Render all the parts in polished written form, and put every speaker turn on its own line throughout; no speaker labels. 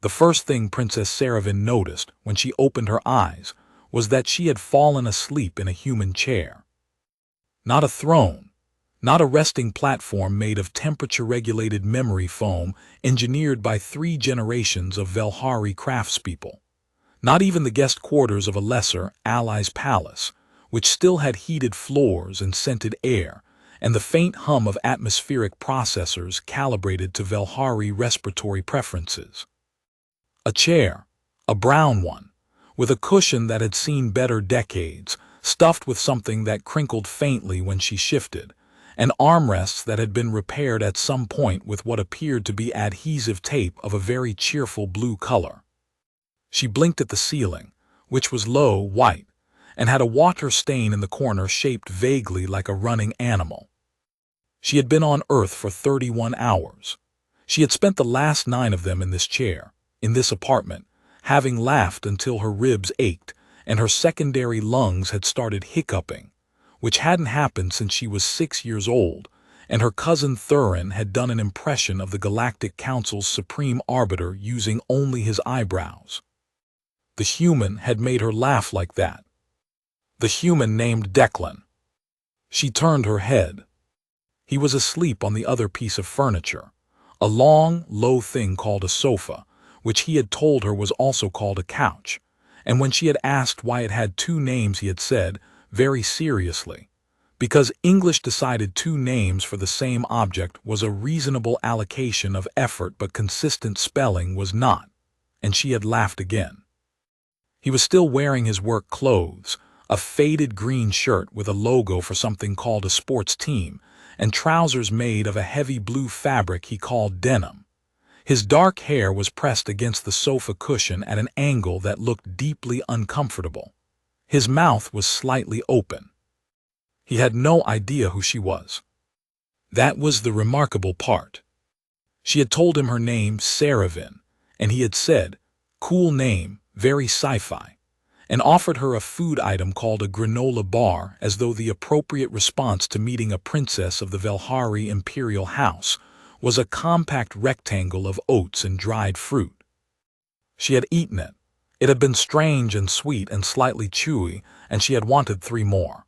The first thing Princess Saravan noticed when she opened her eyes was that she had fallen asleep in a human chair. Not a throne, not a resting platform made of temperature-regulated memory foam engineered by 3 generations of Velhari craftspeople. Not even the guest quarters of a lesser ally's palace, which still had heated floors and scented air, and the faint hum of atmospheric processors calibrated to Velhari respiratory preferences. A chair, a brown one, with a cushion that had seen better decades, stuffed with something that crinkled faintly when she shifted, and armrests that had been repaired at some point with what appeared to be adhesive tape of a very cheerful blue color. She blinked at the ceiling, which was low, white, and had a water stain in the corner shaped vaguely like a running animal. She had been on Earth for 31 hours. She had spent the last 9 of them in this chair, in this apartment, having laughed until her ribs ached and her secondary lungs had started hiccuping, which hadn't happened since she was 6 years old, and her cousin Thurin had done an impression of the Galactic Council's supreme arbiter using only his eyebrows. The human had made her laugh like that. The human named Declan. She turned her head. He was asleep on the other piece of furniture, a long, low thing called a sofa, which he had told her was also called a couch, and when she had asked why it had 2 names he had said, very seriously, because English decided 2 names for the same object was a reasonable allocation of effort but consistent spelling was not, and she had laughed again. He was still wearing his work clothes, a faded green shirt with a logo for something called a sports team, and trousers made of a heavy blue fabric he called denim. His dark hair was pressed against the sofa cushion at an angle that looked deeply uncomfortable. His mouth was slightly open. He had no idea who she was. That was the remarkable part. She had told him her name, Saravan, and he had said, "Cool name, very sci-fi," and offered her a food item called a granola bar as though the appropriate response to meeting a princess of the Velhari imperial house was a compact rectangle of oats and dried fruit. She had eaten it. It had been strange and sweet and slightly chewy, and she had wanted 3 more.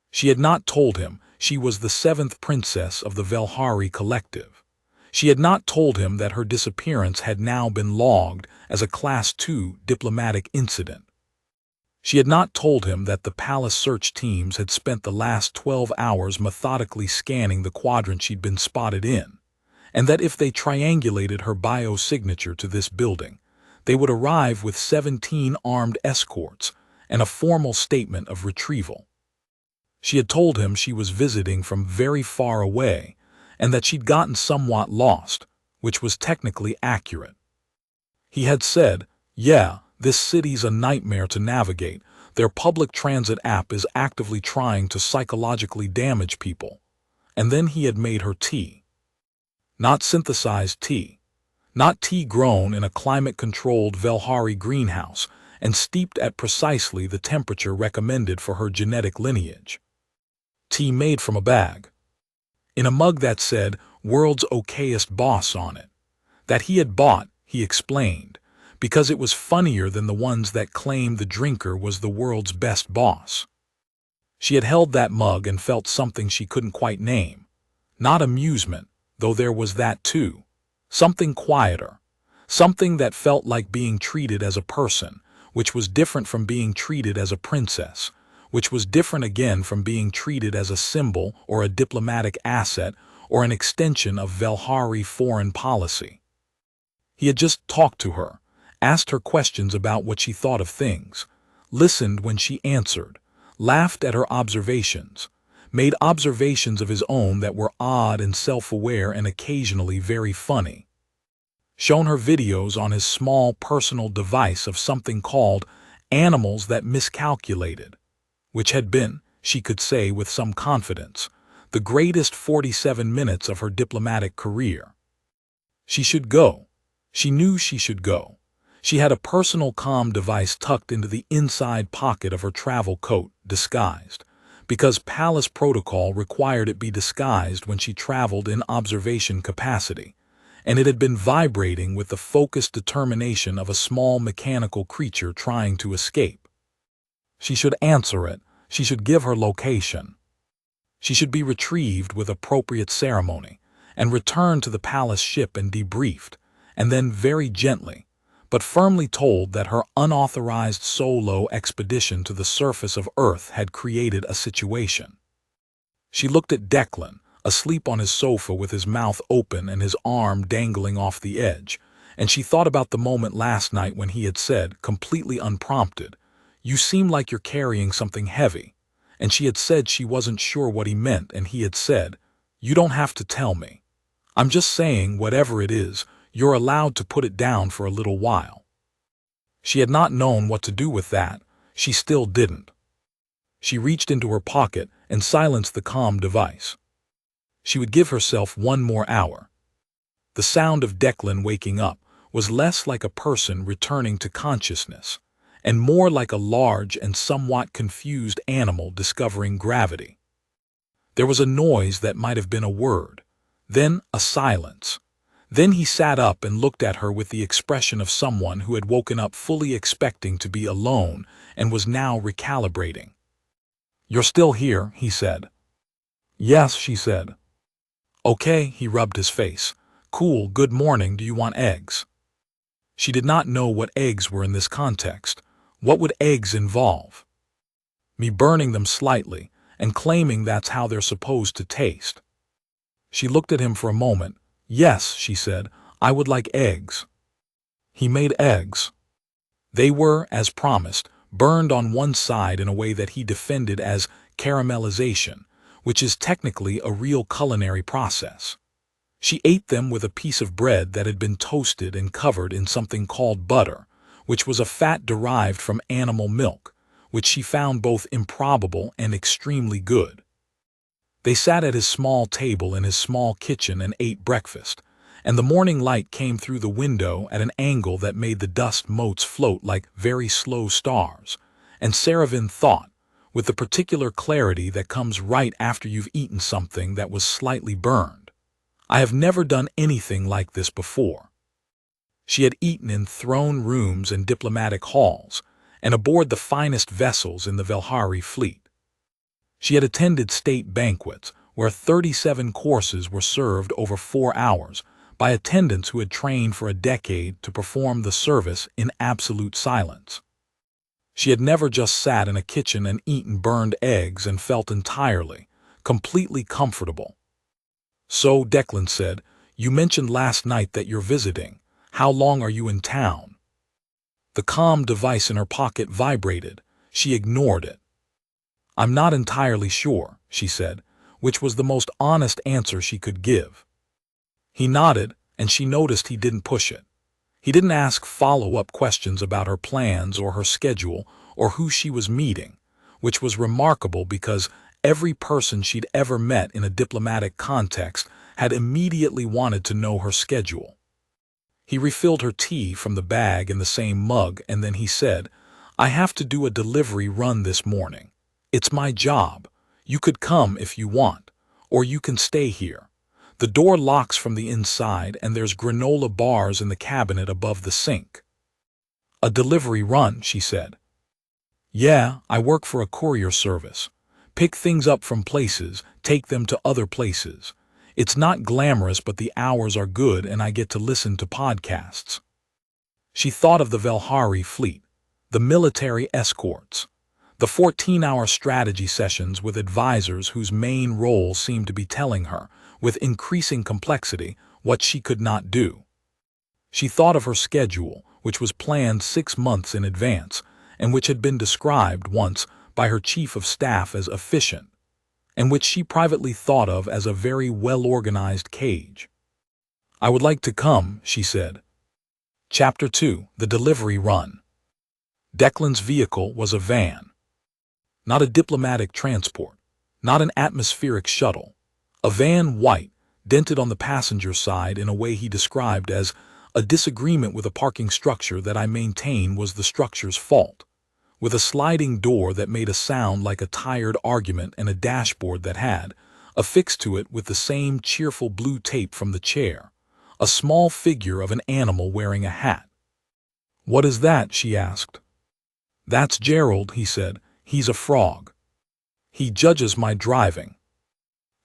She had not told him she was the 7th princess of the Velhari collective. She had not told him that her disappearance had now been logged as a Class 2 diplomatic incident. She had not told him that the palace search teams had spent the last 12 hours methodically scanning the quadrant she'd been spotted in, and that if they triangulated her biosignature to this building, they would arrive with 17 armed escorts and a formal statement of retrieval. She had told him she was visiting from very far away and that she'd gotten somewhat lost, which was technically accurate. He had said, "Yeah, this city's a nightmare to navigate. Their public transit app is actively trying to psychologically damage people." And then he had made her tea. Not synthesized tea. Not tea grown in a climate-controlled Velhari greenhouse and steeped at precisely the temperature recommended for her genetic lineage. Tea made from a bag. In a mug that said, "World's Okayest Boss" on it. That he had bought, he explained, because it was funnier than the ones that claimed the drinker was the world's best boss. She had held that mug and felt something she couldn't quite name. Not amusement, though there was that too. Something quieter. Something that felt like being treated as a person, which was different from being treated as a princess, which was different again from being treated as a symbol or a diplomatic asset or an extension of Velhari foreign policy. He had just talked to her, asked her questions about what she thought of things, listened when she answered, laughed at her observations, made observations of his own that were odd and self-aware and occasionally very funny. Shown her videos on his small personal device of something called animals that miscalculated, which had been, she could say with some confidence, the greatest 47 minutes of her diplomatic career. She should go. She knew she should go. She had a personal comm device tucked into the inside pocket of her travel coat, disguised, because palace protocol required it be disguised when she traveled in observation capacity, and it had been vibrating with the focused determination of a small mechanical creature trying to escape. She should answer it. She should give her location. She should be retrieved with appropriate ceremony and returned to the palace ship and debriefed, and then very gently, but firmly told that her unauthorized solo expedition to the surface of Earth had created a situation. She looked at Declan, asleep on his sofa with his mouth open and his arm dangling off the edge, and she thought about the moment last night when he had said, completely unprompted, "You seem like you're carrying something heavy," and she had said she wasn't sure what he meant, and he had said, "You don't have to tell me. I'm just saying whatever it is, you're allowed to put it down for a little while." She had not known what to do with that. She still didn't. She reached into her pocket and silenced the comm device. She would give herself one more hour. The sound of Declan waking up was less like a person returning to consciousness, and more like a large and somewhat confused animal discovering gravity. There was a noise that might have been a word, then a silence. Then he sat up and looked at her with the expression of someone who had woken up fully expecting to be alone and was now recalibrating. "You're still here," he said. "Yes," she said. "Okay," he rubbed his face. "Cool, good morning, do you want eggs?" She did not know what eggs were in this context. What would eggs involve? Me burning them slightly and claiming that's how they're supposed to taste. She looked at him for a moment. "Yes," she said, "I would like eggs." He made eggs. They were, as promised, burned on one side in a way that he defended as caramelization, which is technically a real culinary process. She ate them with a piece of bread that had been toasted and covered in something called butter, which was a fat derived from animal milk, which she found both improbable and extremely good. They sat at his small table in his small kitchen and ate breakfast, and the morning light came through the window at an angle that made the dust motes float like very slow stars, and Saravan thought, with the particular clarity that comes right after you've eaten something that was slightly burned, "I have never done anything like this before." She had eaten in throne rooms and diplomatic halls, and aboard the finest vessels in the Velhari fleet. She had attended state banquets, where 37 courses were served over 4 hours by attendants who had trained for a decade to perform the service in absolute silence. She had never just sat in a kitchen and eaten burned eggs and felt entirely, completely comfortable. "So," Declan said, "you mentioned last night that you're visiting. How long are you in town?" The comm device in her pocket vibrated. She ignored it. "I'm not entirely sure," she said, which was the most honest answer she could give. He nodded, and she noticed he didn't push it. He didn't ask follow-up questions about her plans or her schedule or who she was meeting, which was remarkable because every person she'd ever met in a diplomatic context had immediately wanted to know her schedule. He refilled her tea from the bag in the same mug, and then he said, "I have to do a delivery run this morning. It's my job. You could come if you want, or you can stay here. The door locks from the inside, and there's granola bars in the cabinet above the sink." "A delivery run," she said. "Yeah, I work for a courier service. Pick things up from places, take them to other places. It's not glamorous, but the hours are good and I get to listen to podcasts." She thought of the Velhari fleet, the military escorts, the 14-hour strategy sessions with advisors whose main role seemed to be telling her, with increasing complexity, what she could not do. She thought of her schedule, which was planned 6 months in advance, and which had been described once by her chief of staff as efficient, and which she privately thought of as a very well-organized cage. "I would like to come," she said. Chapter 2: The Delivery Run. Declan's vehicle was a van. Not a diplomatic transport, not an atmospheric shuttle. A van, white, dented on the passenger side in a way he described as a disagreement with a parking structure that I maintain was the structure's fault, with a sliding door that made a sound like a tired argument and a dashboard that had, affixed to it with the same cheerful blue tape from the chair, a small figure of an animal wearing a hat. "What is that?" she asked. "That's Gerald," he said. "He's a frog. He judges my driving."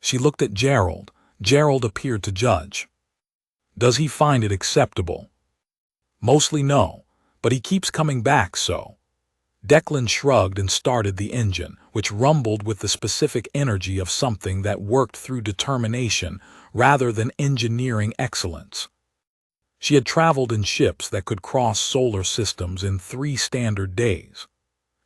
She looked at Gerald. Gerald appeared to judge. "Does he find it acceptable?" "Mostly no, but he keeps coming back, so." Declan shrugged and started the engine, which rumbled with the specific energy of something that worked through determination rather than engineering excellence. She had traveled in ships that could cross solar systems in 3 standard days.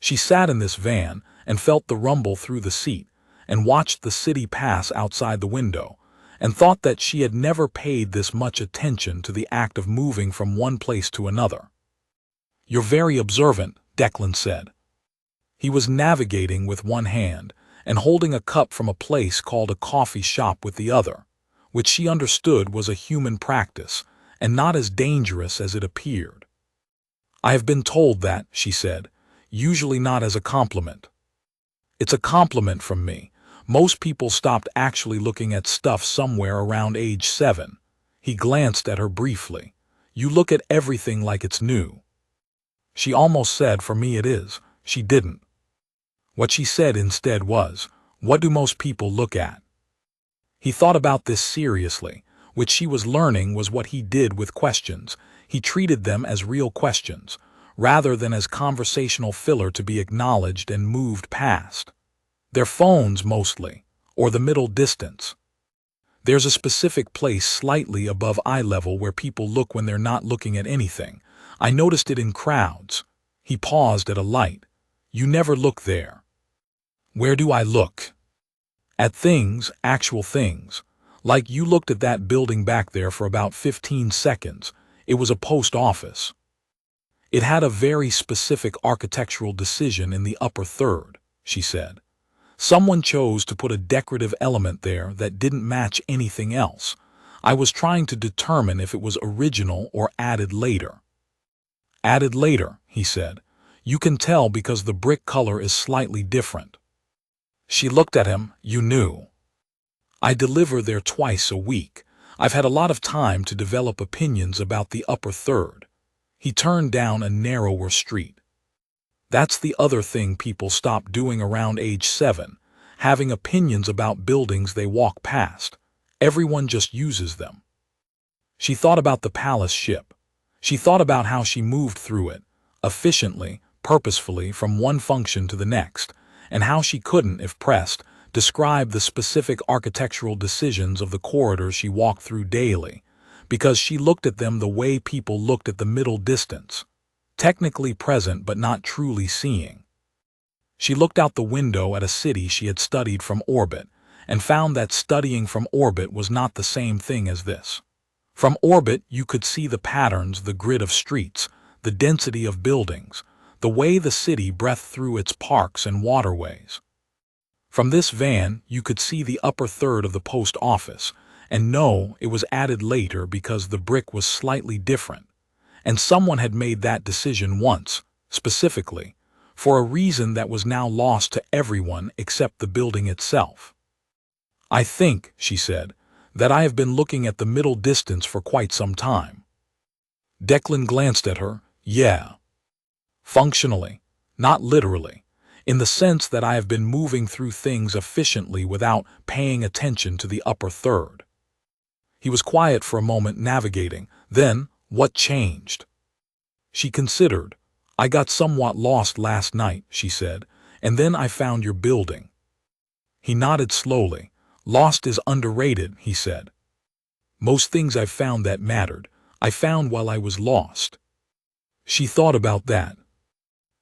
She sat in this van and felt the rumble through the seat and watched the city pass outside the window and thought that she had never paid this much attention to the act of moving from one place to another. "You're very observant," Declan said. He was navigating with one hand and holding a cup from a place called a coffee shop with the other, which she understood was a human practice and not as dangerous as it appeared. "I have been told that," she said, usually not as a compliment. "It's a compliment from me. Most people stopped actually looking at stuff somewhere around age 7. He glanced at her briefly. "You look at everything like it's new." She almost said, "For me it is." She didn't. What she said instead was, "What do most people look at?" He thought about this seriously, which she was learning was what he did with questions. He treated them as real questions, rather than as conversational filler to be acknowledged and moved past. Their phones mostly, or the middle distance. There's a specific place slightly above eye level where people look when they're not looking at anything. I noticed it in crowds. He paused at a light. "You never look there." "Where do I look?" "At things, actual things. Like you looked at that building back there for about 15 seconds. It was a post office. It had a very specific architectural decision in the upper third," she said. "Someone chose to put a decorative element there that didn't match anything else. I was trying to determine if it was original or added later." "Added later," he said. "You can tell because the brick color is slightly different." She looked at him. "You knew." "I deliver there twice a week. I've had a lot of time to develop opinions about the upper third." He turned down a narrower street. "That's the other thing people stop doing around age 7, having opinions about buildings they walk past. Everyone just uses them." She thought about the palace ship. She thought about how she moved through it, efficiently, purposefully, from one function to the next, and how she couldn't, if pressed, describe the specific architectural decisions of the corridors she walked through daily, because she looked at them the way people looked at the middle distance, technically present but not truly seeing. She looked out the window at a city she had studied from orbit, and found that studying from orbit was not the same thing as this. From orbit you could see the patterns, the grid of streets, the density of buildings, the way the city breathed through its parks and waterways. From this van you could see the upper third of the post office, and know it was added later because the brick was slightly different, and someone had made that decision once, specifically, for a reason that was now lost to everyone except the building itself. "I think," she said, "that I have been looking at the middle distance for quite some time." Declan glanced at her. "Yeah. Functionally, not literally, in the sense that I have been moving through things efficiently without paying attention to the upper third." He was quiet for a moment, navigating. Then, "What changed?" She considered. "I got somewhat lost last night," she said, "and then I found your building." He nodded slowly. "Lost is underrated," he said. "Most things I've found that mattered, I found while I was lost." She thought about that.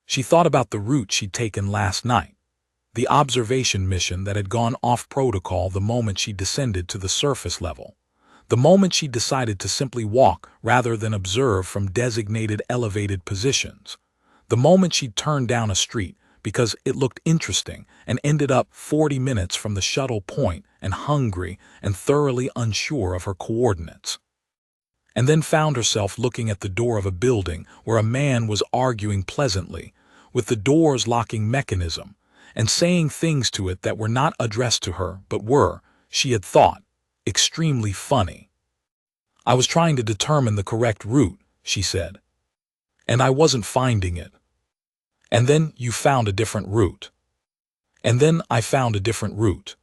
She thought about the route she'd taken last night, the observation mission that had gone off protocol the moment she descended to the surface level, the moment she decided to simply walk rather than observe from designated elevated positions, the moment she'd turned down a street because it looked interesting and ended up 40 minutes from the shuttle point and hungry and thoroughly unsure of her coordinates. And then found herself looking at the door of a building where a man was arguing pleasantly with the door's locking mechanism and saying things to it that were not addressed to her but were, she had thought, extremely funny. I was trying to determine the correct route, she said. And I wasn't finding it. And then you found a different route. And then I found a different route.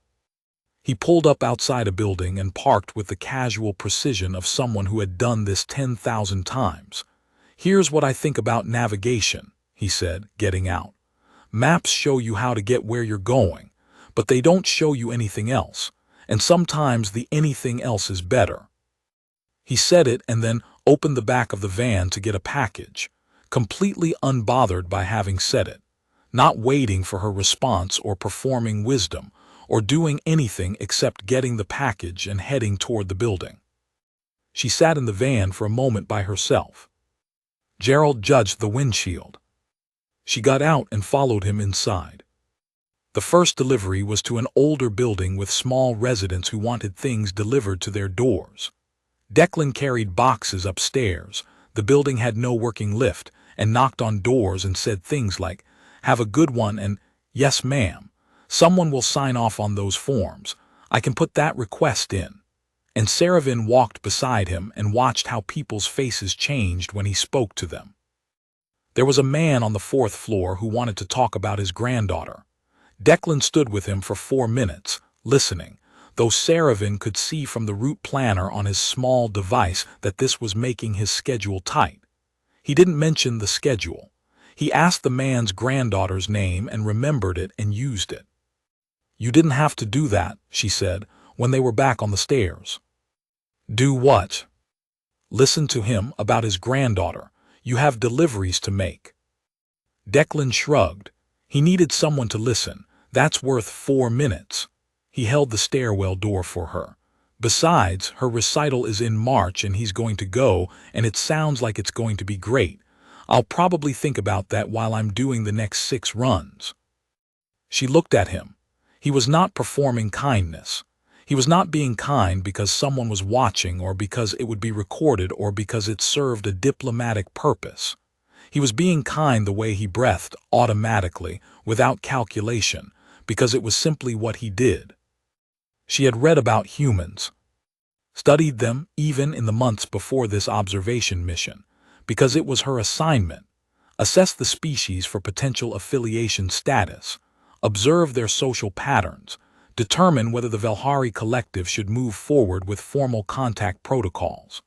He pulled up outside a building and parked with the casual precision of someone who had done this 10,000 times. Here's what I think about navigation, he said, getting out. Maps show you how to get where you're going, but they don't show you anything else, and sometimes the anything else is better. He said it and then opened the back of the van to get a package, completely unbothered by having said it, not waiting for her response or performing wisdom, or doing anything except getting the package and heading toward the building. She sat in the van for a moment by herself. Gerald judged the windshield. She got out and followed him inside. The first delivery was to an older building with small residents who wanted things delivered to their doors. Declan carried boxes upstairs. The building had no working lift, and knocked on doors and said things like, "Have a good one," and "Yes, ma'am. Someone will sign off on those forms. I can put that request in." And Saravin walked beside him and watched how people's faces changed when he spoke to them. There was a man on the 4th floor who wanted to talk about his granddaughter. Declan stood with him for 4 minutes, listening, though Saravin could see from the route planner on his small device that this was making his schedule tight. He didn't mention the schedule. He asked the man's granddaughter's name and remembered it and used it. "You didn't have to do that," she said, when they were back on the stairs. "Do what?" "Listen to him about his granddaughter. You have deliveries to make." Declan shrugged. He needed someone to listen. That's worth 4 minutes. He held the stairwell door for her. "Besides, her recital is in March and he's going to go, and it sounds like it's going to be great. I'll probably think about that while I'm doing the next 6 runs." She looked at him. He was not performing kindness. He was not being kind because someone was watching or because it would be recorded or because it served a diplomatic purpose. He was being kind the way he breathed, automatically, without calculation, because it was simply what he did. She had read about humans, studied them even in the months before this observation mission, because it was her assignment. Assess the species for potential affiliation status, observe their social patterns, determine whether the Velhari collective should move forward with formal contact protocols.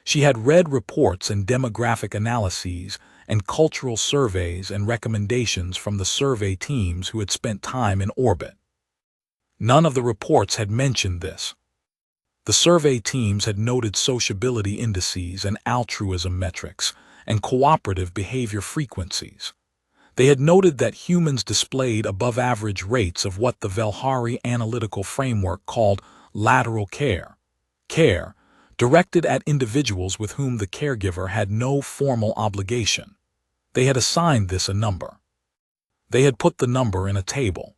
She had read reports and demographic analyses and cultural surveys and recommendations from the survey teams who had spent time in orbit. None of the reports had mentioned this. The survey teams had noted sociability indices and altruism metrics and cooperative behavior frequencies. They had noted that humans displayed above-average rates of what the Velhari analytical framework called lateral care, directed at individuals with whom the caregiver had no formal obligation. They had assigned this a number. They had put the number in a table.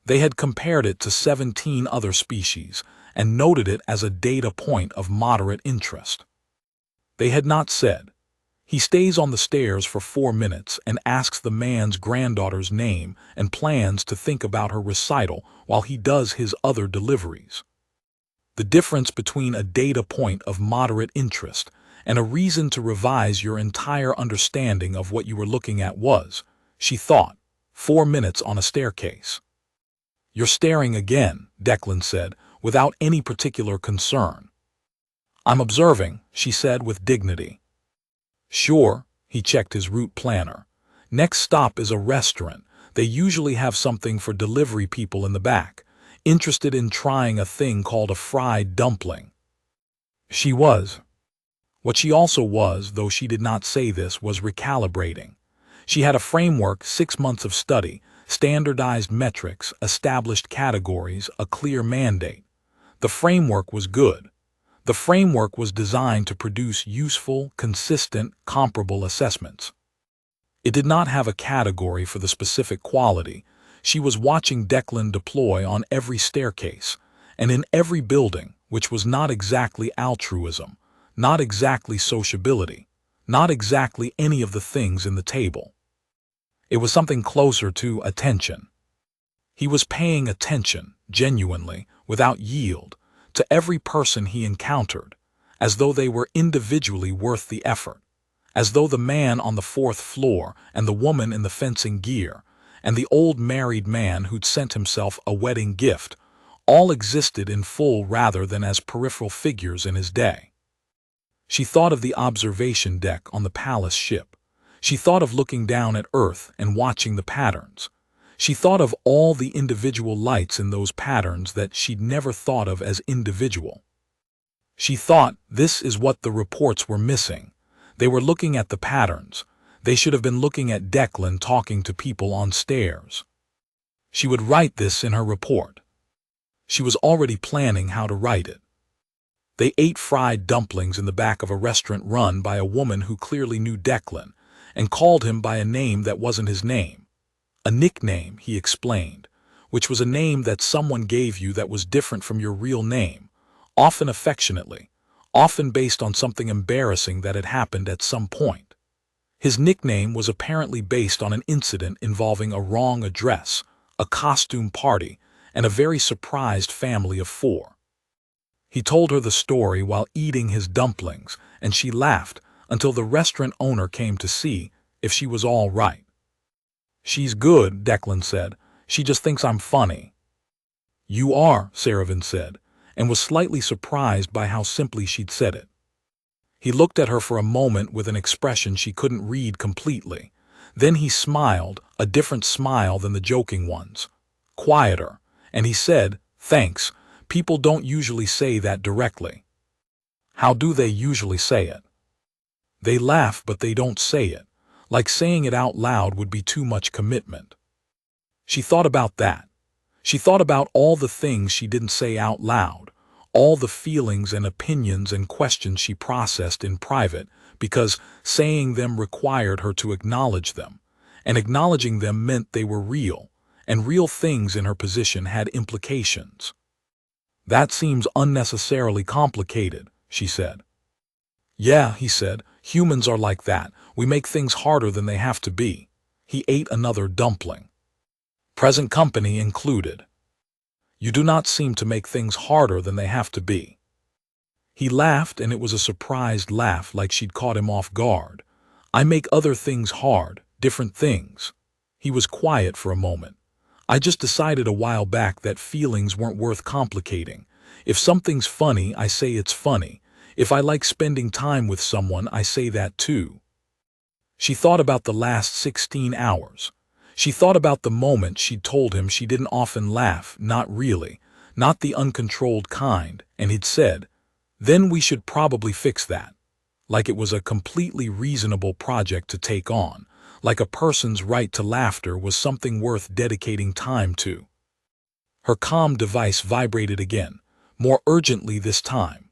They had compared it to 17 other species and noted it as a data point of moderate interest. They had not said, "He stays on the stairs for 4 minutes and asks the man's granddaughter's name and plans to think about her recital while he does his other deliveries." The difference between a data point of moderate interest and a reason to revise your entire understanding of what you were looking at was, she thought, 4 minutes on a staircase. "You're staring again," Declan said, without any particular concern. "I'm observing," she said with dignity. "Sure," he checked his route planner. "Next stop is a restaurant. They usually have something for delivery people in the back, interested in trying a thing called a fried dumpling." She was. What she also was, though she did not say this, was recalibrating. She had a framework, 6 months of study, standardized metrics, established categories, a clear mandate. The framework was good. The framework was designed to produce useful, consistent, comparable assessments. It did not have a category for the specific quality. She was watching Declan deploy on every staircase, and in every building, which was not exactly altruism, not exactly sociability, not exactly any of the things in the table. It was something closer to attention. He was paying attention, genuinely, without yield, to every person he encountered, as though they were individually worth the effort, as though the man on the fourth floor and the woman in the fencing gear and the old married man who'd sent himself a wedding gift all existed in full rather than as peripheral figures in his day. She thought of the observation deck on the palace ship. She thought of looking down at Earth and watching the patterns. She thought of all the individual lights in those patterns that she'd never thought of as individual. She thought, this is what the reports were missing. They were looking at the patterns. They should have been looking at Declan talking to people on stairs. She would write this in her report. She was already planning how to write it. They ate fried dumplings in the back of a restaurant run by a woman who clearly knew Declan and called him by a name that wasn't his name. A nickname, he explained, which was a name that someone gave you that was different from your real name, often affectionately, often based on something embarrassing that had happened at some point. His nickname was apparently based on an incident involving a wrong address, a costume party, and a very surprised family of 4. He told her the story while eating his dumplings, and she laughed until the restaurant owner came to see if she was all right. "She's good," Declan said. "She just thinks I'm funny." "You are," Saravan said, and was slightly surprised by how simply she'd said it. He looked at her for a moment with an expression she couldn't read completely. Then he smiled, a different smile than the joking ones. Quieter. And he said, "Thanks. People don't usually say that directly." "How do they usually say it?" "They laugh, but they don't say it. Like saying it out loud would be too much commitment." She thought about that. She thought about all the things she didn't say out loud, all the feelings and opinions and questions she processed in private because saying them required her to acknowledge them, and acknowledging them meant they were real, and real things in her position had implications. "That seems unnecessarily complicated," she said. "Yeah," he said, "humans are like that. We make things harder than they have to be." He ate another dumpling. "Present company included. You do not seem to make things harder than they have to be." He laughed, and it was a surprised laugh like she'd caught him off guard. "I make other things hard, different things." He was quiet for a moment. "I just decided a while back that feelings weren't worth complicating. If something's funny, I say it's funny. If I like spending time with someone, I say that too." She thought about the last 16 hours. She thought about the moment she'd told him she didn't often laugh, not really, not the uncontrolled kind, and he'd said, "Then we should probably fix that." Like it was a completely reasonable project to take on, like a person's right to laughter was something worth dedicating time to. Her comm device vibrated again, more urgently this time.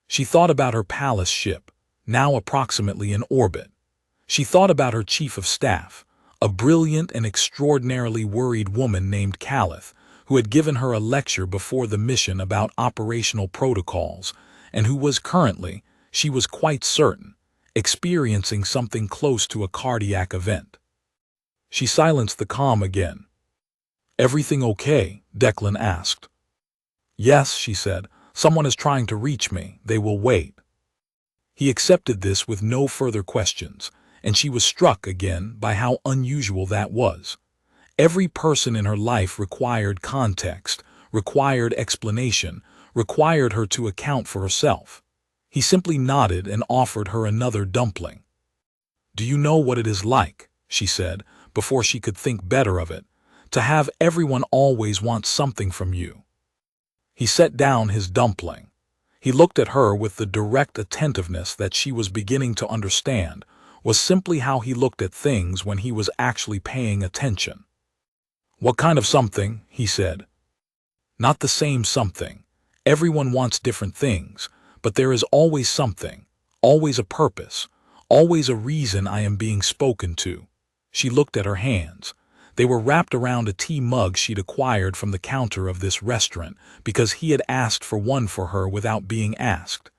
She thought about her palace ship, now approximately in orbit. She thought about her chief of staff, a brilliant and extraordinarily worried woman named Calith, who had given her a lecture before the mission about operational protocols, and who was currently, she was quite certain, experiencing something close to a cardiac event. She silenced the comm again. "Everything okay?" Declan asked. "Yes," she said. "Someone is trying to reach me. They will wait." He accepted this with no further questions, and she was struck again by how unusual that was. Every person in her life required context, required explanation, required her to account for herself. He simply nodded and offered her another dumpling. "Do you know what it is like," she said, before she could think better of it, "to have everyone always want something from you?" He set down his dumpling. He looked at her with the direct attentiveness that she was beginning to understand was simply how he looked at things when he was actually paying attention. "What kind of something?" he said. "Not the same something. Everyone wants different things, but there is always something, always a purpose, always a reason I am being spoken to." She looked at her hands. They were wrapped around a tea mug she'd acquired from the counter of this restaurant because he had asked for one for her without being asked.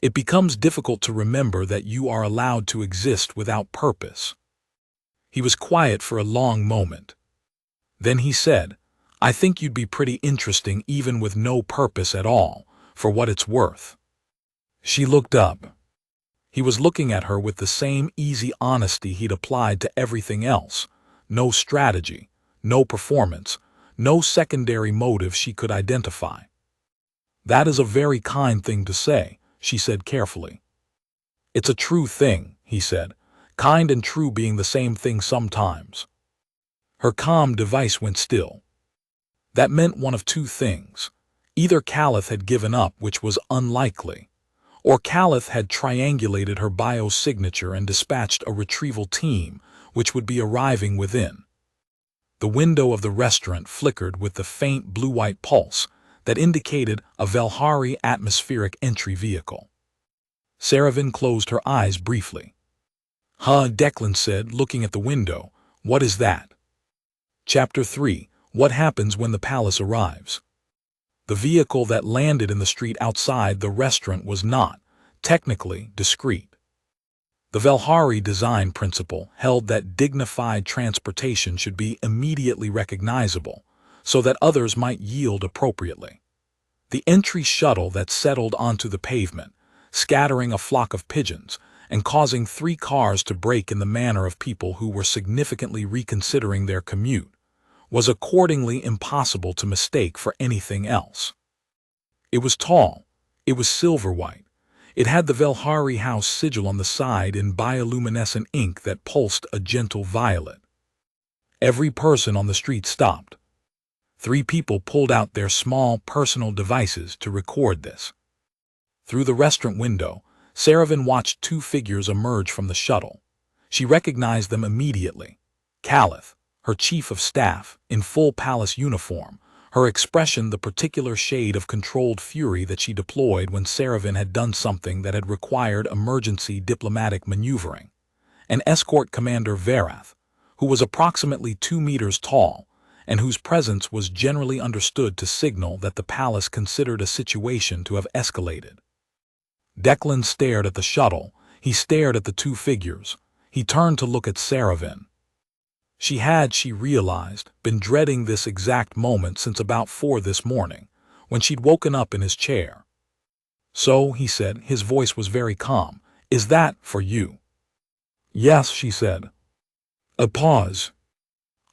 It becomes difficult to remember that you are allowed to exist without purpose. He was quiet for a long moment. Then he said, "I think you'd be pretty interesting even with no purpose at all, for what it's worth." She looked up. He was looking at her with the same easy honesty he'd applied to everything else. No strategy, no performance, no secondary motive she could identify. "That is a very kind thing to say," she said carefully. "It's a true thing," he said, "kind and true being the same thing sometimes." Her comm device went still. That meant one of two things. Either Caliph had given up, which was unlikely, or Caliph had triangulated her biosignature and dispatched a retrieval team, which would be arriving within. The window of the restaurant flickered with the faint blue-white pulse that indicated a Velhari atmospheric entry vehicle. Saravin closed her eyes briefly. "Huh," Declan said, looking at the window. "What is that?" Chapter 3. What happens when the palace arrives? The vehicle that landed in the street outside the restaurant was not, technically, discreet. The Velhari design principle held that dignified transportation should be immediately recognizable, so that others might yield appropriately. The entry shuttle that settled onto the pavement, scattering a flock of pigeons and causing 3 cars to brake in the manner of people who were significantly reconsidering their commute, was accordingly impossible to mistake for anything else. It was tall. It was silver-white. It had the Velhari house sigil on the side in bioluminescent ink that pulsed a gentle violet. Every person on the street stopped. 3 people pulled out their small personal devices to record this. Through the restaurant window, Saravin watched 2 figures emerge from the shuttle. She recognized them immediately. Caliph, her chief of staff, in full palace uniform, her expression the particular shade of controlled fury that she deployed when Saravin had done something that had required emergency diplomatic maneuvering. And escort commander Verath, who was approximately 2 meters tall, and whose presence was generally understood to signal that the palace considered a situation to have escalated. Declan stared at the shuttle. He stared at the 2 figures. He turned to look at Saravin. She realized, been dreading this exact moment since about 4 this morning, when she'd woken up in his chair. "So," he said, his voice was very calm, "is that for you?" "Yes," she said. A pause.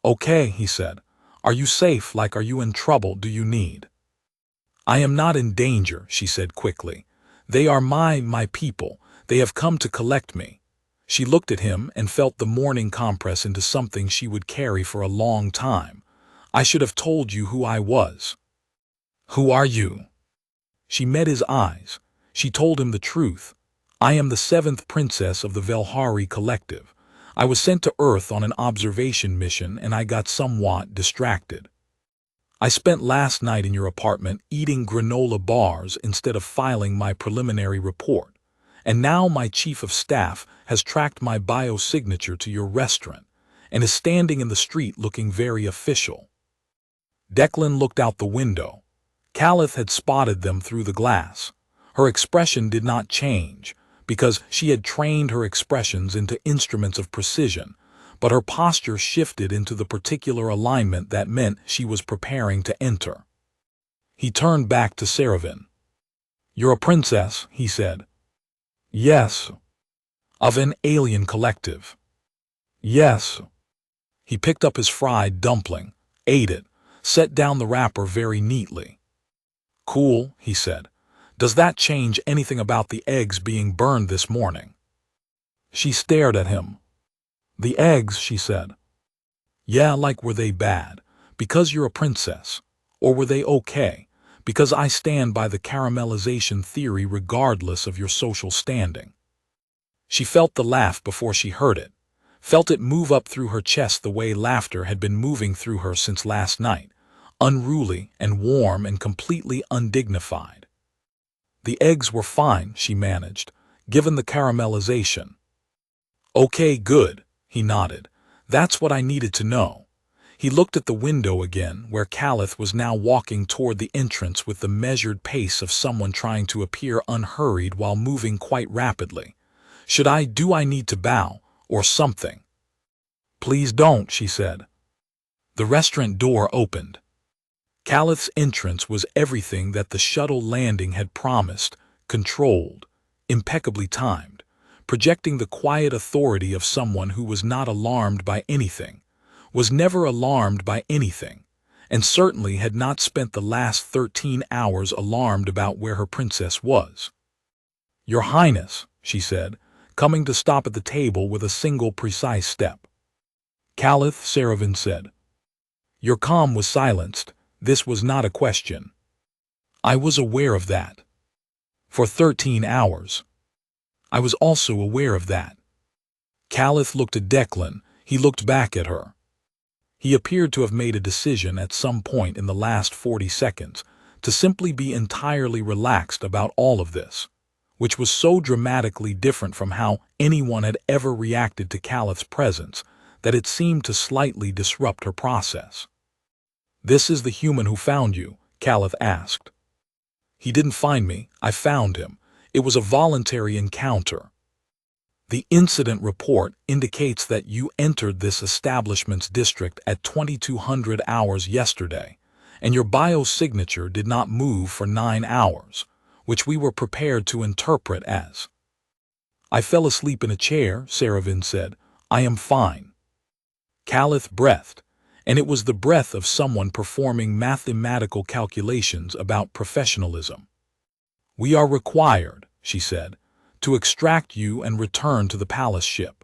"Okay," he said. "Are you safe? Like, are you in trouble? Do you need?" "I am not in danger," she said quickly. "They are my people. They have come to collect me." She looked at him and felt the morning compress into something she would carry for a long time. "I should have told you who I was." "Who are you?" She met his eyes. She told him the truth. "I am the 7th princess of the Velhari Collective. I was sent to Earth on an observation mission and I got somewhat distracted. I spent last night in your apartment eating granola bars instead of filing my preliminary report. And now my chief of staff has tracked my biosignature to your restaurant and is standing in the street looking very official." Declan looked out the window. Caliph had spotted them through the glass. Her expression did not change, because she had trained her expressions into instruments of precision, but her posture shifted into the particular alignment that meant she was preparing to enter. He turned back to Saravin. "You're a princess," he said. "Yes." "Of an alien collective." "Yes." He picked up his fried dumpling, ate it, set down the wrapper very neatly. "Cool," he said. "Does that change anything about the eggs being burned this morning?" She stared at him. "The eggs," she said. "Yeah, like, were they bad? Because you're a princess? Or were they okay? Because I stand by the caramelization theory regardless of your social standing." She felt the laugh before she heard it, felt it move up through her chest the way laughter had been moving through her since last night, unruly and warm and completely undignified. "The eggs were fine," she managed, "given the caramelization." "Okay, good," he nodded. "That's what I needed to know." He looked at the window again, where Caliph was now walking toward the entrance with the measured pace of someone trying to appear unhurried while moving quite rapidly. Do I need to bow, or something?" "Please don't," she said. The restaurant door opened. Caliph's entrance was everything that the shuttle landing had promised: controlled, impeccably timed, projecting the quiet authority of someone who was not alarmed by anything, was never alarmed by anything, and certainly had not spent the last 13 hours alarmed about where her princess was. "Your Highness," she said, coming to stop at the table with a single precise step. "Caliph," Seravan said. Your calm was silenced. This was not a question. "I was aware of that. For 13 hours. I was also aware of that." Caliph looked at Declan. He looked back at her. He appeared to have made a decision at some point in the last 40 seconds to simply be entirely relaxed about all of this, which was so dramatically different from how anyone had ever reacted to Caliph's presence that it seemed to slightly disrupt her process. "This is the human who found you?" Caliph asked. "He didn't find me, I found him. It was a voluntary encounter. The incident report indicates that you entered this establishment's district at 2200 hours yesterday, and your biosignature did not move for 9 hours, which we were prepared to interpret as." "I fell asleep in a chair," Seravan said. "I am fine." Caliph breathed, and it was the breath of someone performing mathematical calculations about professionalism. "We are required," she said, "to extract you and return to the palace ship.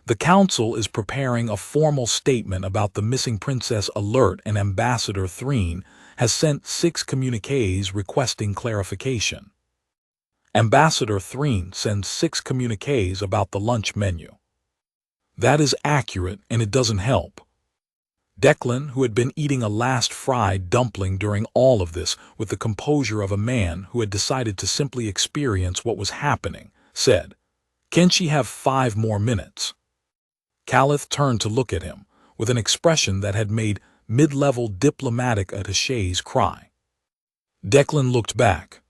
The council is preparing a formal statement about the missing princess alert, and Ambassador Threen has sent 6 communiques requesting clarification." Ambassador Threen sends 6 communiques about the lunch menu. "That is accurate, and it doesn't help." Declan, who had been eating a last fried dumpling during all of this with the composure of a man who had decided to simply experience what was happening, said, "Can she have 5 more minutes?" Caliph turned to look at him with an expression that had made mid-level diplomatic attachés cry. Declan looked back.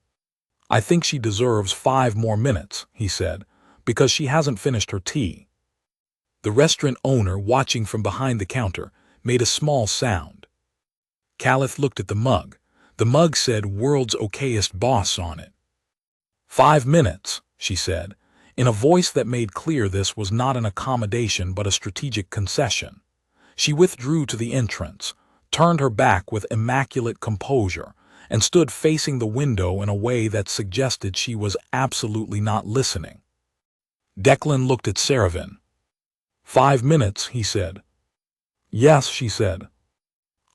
"I think she deserves 5 more minutes," he said, "because she hasn't finished her tea." The restaurant owner, watching from behind the counter, made a small sound. Caliph looked at the mug. The mug said "World's Okayest Boss" on it. 5 minutes, she said, in a voice that made clear this was not an accommodation but a strategic concession. She withdrew to the entrance, turned her back with immaculate composure, and stood facing the window in a way that suggested she was absolutely not listening. Declan looked at Seravan. 5 minutes, he said. "Yes," she said.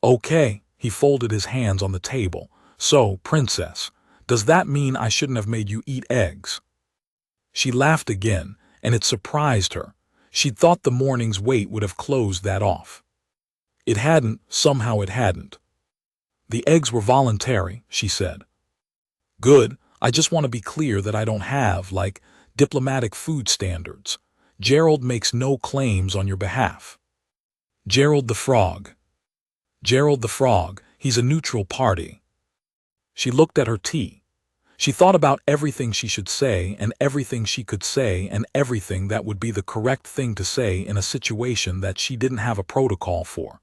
"Okay," he folded his hands on the table. "So, princess, does that mean I shouldn't have made you eat eggs?" She laughed again, and it surprised her. She'd thought the morning's wait would have closed that off. It hadn't, somehow it hadn't. "The eggs were voluntary," she said. "Good, I just want to be clear that I don't have, like, diplomatic food standards. Gerald makes no claims on your behalf." Gerald the Frog. Gerald the Frog, he's a neutral party. She looked at her tea. She thought about everything she should say and everything she could say and everything that would be the correct thing to say in a situation that she didn't have a protocol for,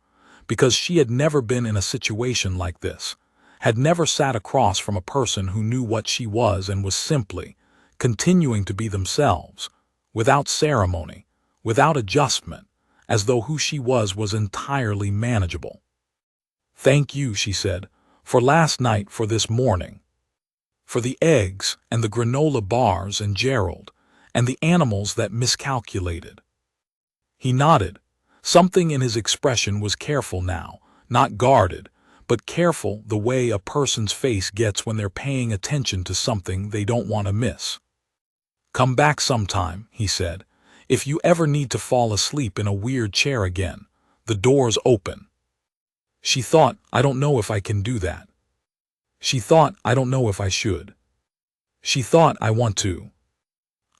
because she had never been in a situation like this, had never sat across from a person who knew what she was and was simply continuing to be themselves, without ceremony, without adjustment, as though who she was entirely manageable. "Thank you," she said, "for last night, for this morning. For the eggs and the granola bars and Gerald and the animals that miscalculated." He nodded. Something in his expression was careful now, not guarded, but careful the way a person's face gets when they're paying attention to something they don't want to miss. "Come back sometime," he said. "If you ever need to fall asleep in a weird chair again, the door's open." She thought, "I don't know if I can do that." She thought, "I don't know if I should." She thought, "I want to."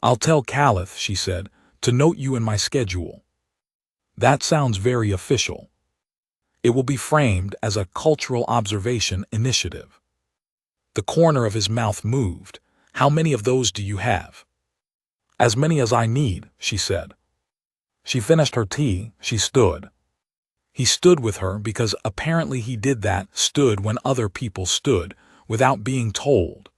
"I'll tell Caliph," she said, "to note you in my schedule." That sounds very official. It will be framed as a cultural observation initiative. The corner of his mouth moved. "How many of those do you have?" "As many as I need," she said. She finished her tea. She stood. He stood with her because apparently he did that, stood when other people stood, without being told.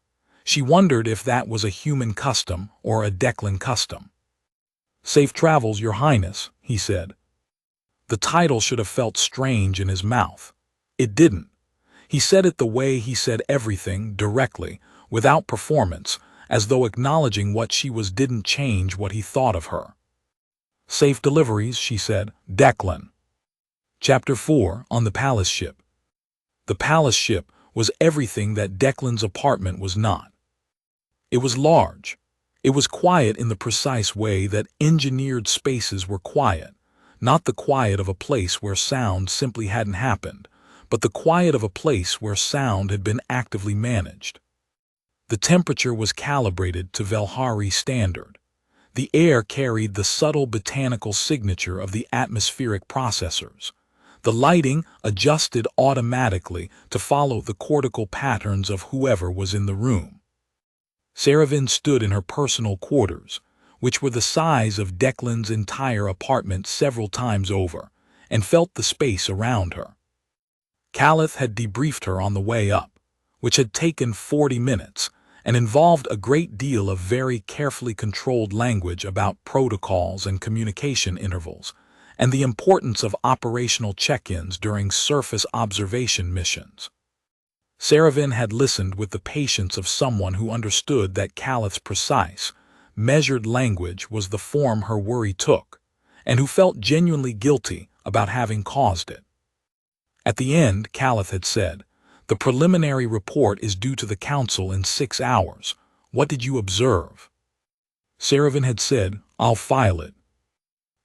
She wondered if that was a human custom or a Declan custom. "Safe travels, Your Highness," he said. The title should have felt strange in his mouth. It didn't. He said it the way he said everything, directly, without performance, as though acknowledging what she was didn't change what he thought of her. "Safe deliveries," she said. "Declan." Chapter 4 on the Palace Ship. The Palace Ship was everything that Declan's apartment was not. It was large. It was quiet in the precise way that engineered spaces were quiet, not the quiet of a place where sound simply hadn't happened, but the quiet of a place where sound had been actively managed. The temperature was calibrated to Velhari standard. The air carried the subtle botanical signature of the atmospheric processors. The lighting adjusted automatically to follow the cortical patterns of whoever was in the room. Saravin stood in her personal quarters, which were the size of Declan's entire apartment several times over, and felt the space around her. Caliph had debriefed her on the way up, which had taken 40 minutes, and involved a great deal of very carefully controlled language about protocols and communication intervals, and the importance of operational check-ins during surface observation missions. Saravin had listened with the patience of someone who understood that Caliph's precise, measured language was the form her worry took, and who felt genuinely guilty about having caused it. At the end, Caliph had said, "The preliminary report is due to the council in 6 hours. What did you observe?" Saravin had said, "I'll file it."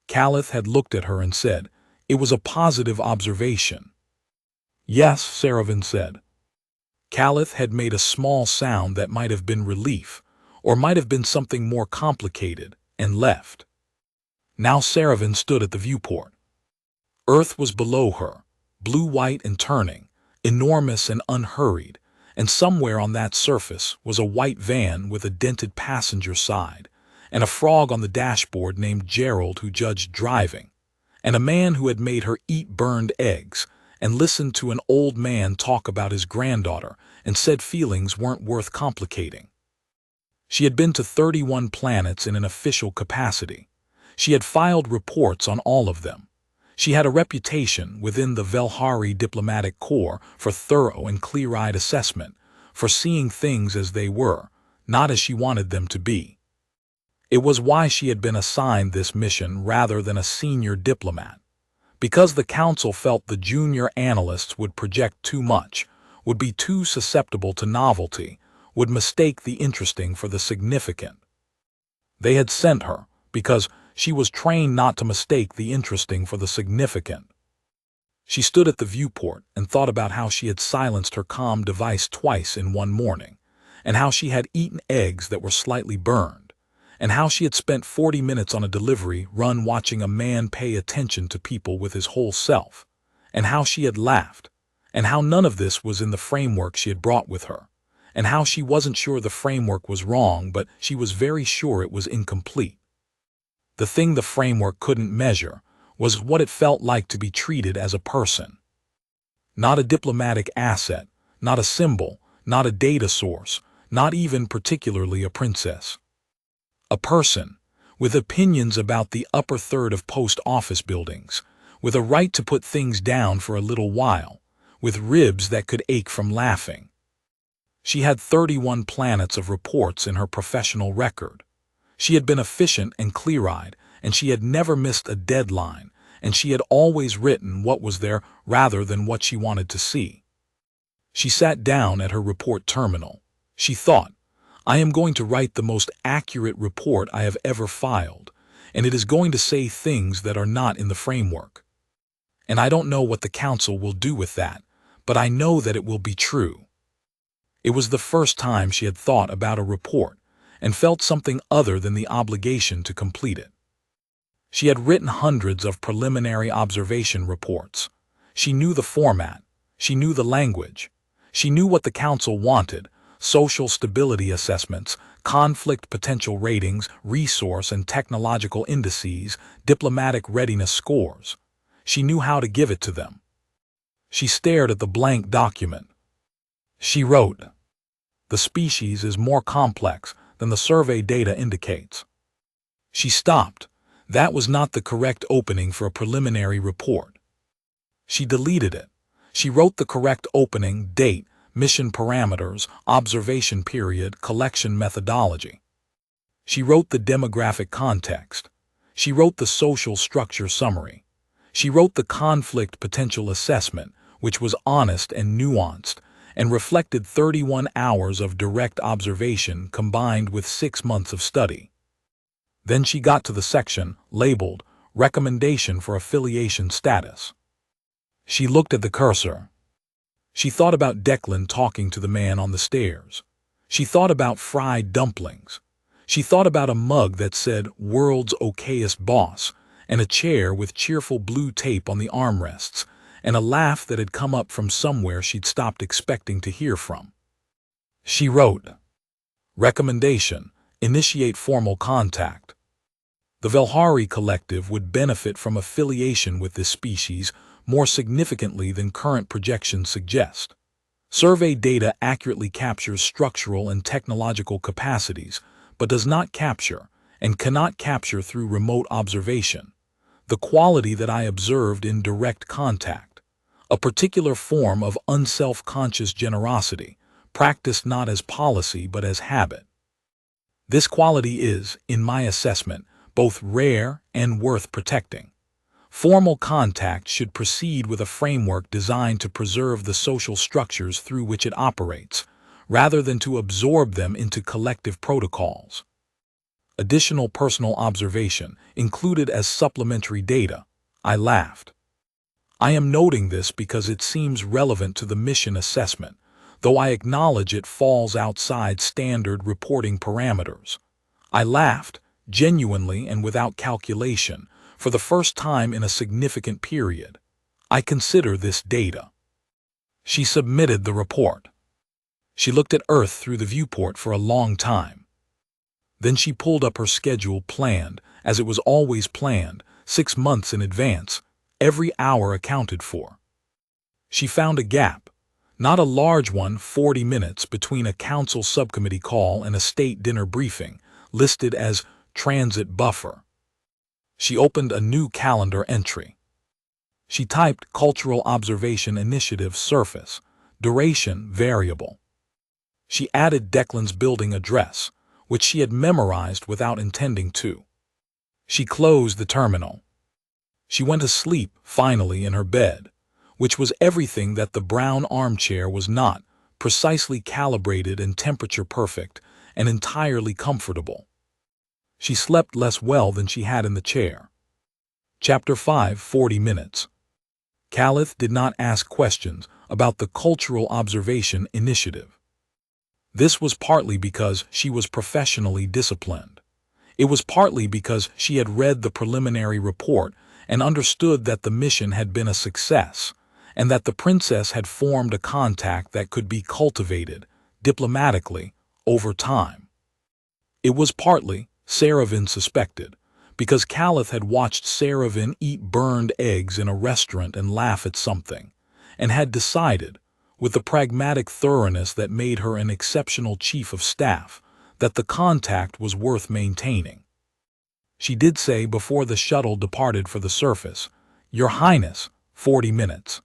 Caliph had looked at her and said, "It was a positive observation." "Yes," Saravin said. Caliph had made a small sound that might have been relief, or might have been something more complicated, and left. Now Saravin stood at the viewport. Earth was below her, blue-white and turning, enormous and unhurried, and somewhere on that surface was a white van with a dented passenger side, and a frog on the dashboard named Gerald who judged driving, and a man who had made her eat burned eggs, and listened to an old man talk about his granddaughter and said feelings weren't worth complicating. She had been to 31 planets in an official capacity. She had filed reports on all of them. She had a reputation within the Velhari diplomatic corps for thorough and clear-eyed assessment, for seeing things as they were, not as she wanted them to be. It was why she had been assigned this mission rather than a senior diplomat. Because the council felt the junior analysts would project too much, would be too susceptible to novelty, would mistake the interesting for the significant. They had sent her because she was trained not to mistake the interesting for the significant. She stood at the viewport and thought about how she had silenced her comm device twice in one morning, and how she had eaten eggs that were slightly burned, and how she had spent 40 minutes on a delivery run watching a man pay attention to people with his whole self, and how she had laughed, and how none of this was in the framework she had brought with her, and how she wasn't sure the framework was wrong, but she was very sure it was incomplete. The thing the framework couldn't measure was what it felt like to be treated as a person. Not a diplomatic asset, not a symbol, not a data source, not even particularly a princess. A person, with opinions about the upper third of post office buildings, with a right to put things down for a little while, with ribs that could ache from laughing. She had 31 planets of reports in her professional record. She had been efficient and clear-eyed, and she had never missed a deadline, and she had always written what was there rather than what she wanted to see. She sat down at her report terminal. She thought, "I am going to write the most accurate report I have ever filed, and it is going to say things that are not in the framework. And I don't know what the council will do with that, but I know that it will be true." It was the first time she had thought about a report and felt something other than the obligation to complete it. She had written hundreds of preliminary observation reports. She knew the format. She knew the language. She knew what the council wanted: social stability assessments, conflict potential ratings, resource and technological indices, diplomatic readiness scores. She knew how to give it to them. She stared at the blank document. She wrote, The species is more complex than the survey data indicates. She stopped. That was not the correct opening for a preliminary report. She deleted it. She wrote the correct opening: date, mission parameters, observation period, collection methodology. She wrote the demographic context. She wrote the social structure summary. She wrote the conflict potential assessment, which was honest and nuanced, and reflected 31 hours of direct observation combined with 6 months of study. Then she got to the section labeled Recommendation for Affiliation Status. She looked at the cursor. She thought about Declan talking to the man on the stairs. She thought about fried dumplings. She thought about a mug that said "World's Okayest Boss," and a chair with cheerful blue tape on the armrests, and a laugh that had come up from somewhere she'd stopped expecting to hear from. She wrote, Recommendation: initiate formal contact. The Velhari Collective would benefit from affiliation with this species more significantly than current projections suggest. Survey data accurately captures structural and technological capacities, but does not capture, and cannot capture through remote observation, the quality that I observed in direct contact, a particular form of unself-conscious generosity, practiced not as policy but as habit. This quality is, in my assessment, both rare and worth protecting. Formal contact should proceed with a framework designed to preserve the social structures through which it operates, rather than to absorb them into collective protocols. Additional personal observation included as supplementary data. I laughed. I am noting this because it seems relevant to the mission assessment, though I acknowledge it falls outside standard reporting parameters. I laughed, genuinely and without calculation, for the first time in a significant period. I consider this data. She submitted the report. She looked at Earth through the viewport for a long time. Then she pulled up her schedule, planned, as it was always planned, 6 months in advance, every hour accounted for. She found a gap, not a large one, 40 minutes between a council subcommittee call and a state dinner briefing, listed as transit buffer. She opened a new calendar entry. She typed Cultural Observation Initiative Surface, duration variable. She added Declan's building address, which she had memorized without intending to. She closed the terminal. She went to sleep, finally, in her bed, which was everything that the brown armchair was not, precisely calibrated and temperature perfect, and entirely comfortable. She slept less well than she had in the chair. Chapter 5, 40 minutes. Calith did not ask questions about the Cultural Observation Initiative. This was partly because she was professionally disciplined. It was partly because she had read the preliminary report and understood that the mission had been a success, and that the princess had formed a contact that could be cultivated, diplomatically, over time. It was partly, Saravin suspected, because Calith had watched Saravin eat burned eggs in a restaurant and laugh at something, and had decided, with the pragmatic thoroughness that made her an exceptional chief of staff, that the contact was worth maintaining. She did say before the shuttle departed for the surface, "Your Highness, 40 minutes.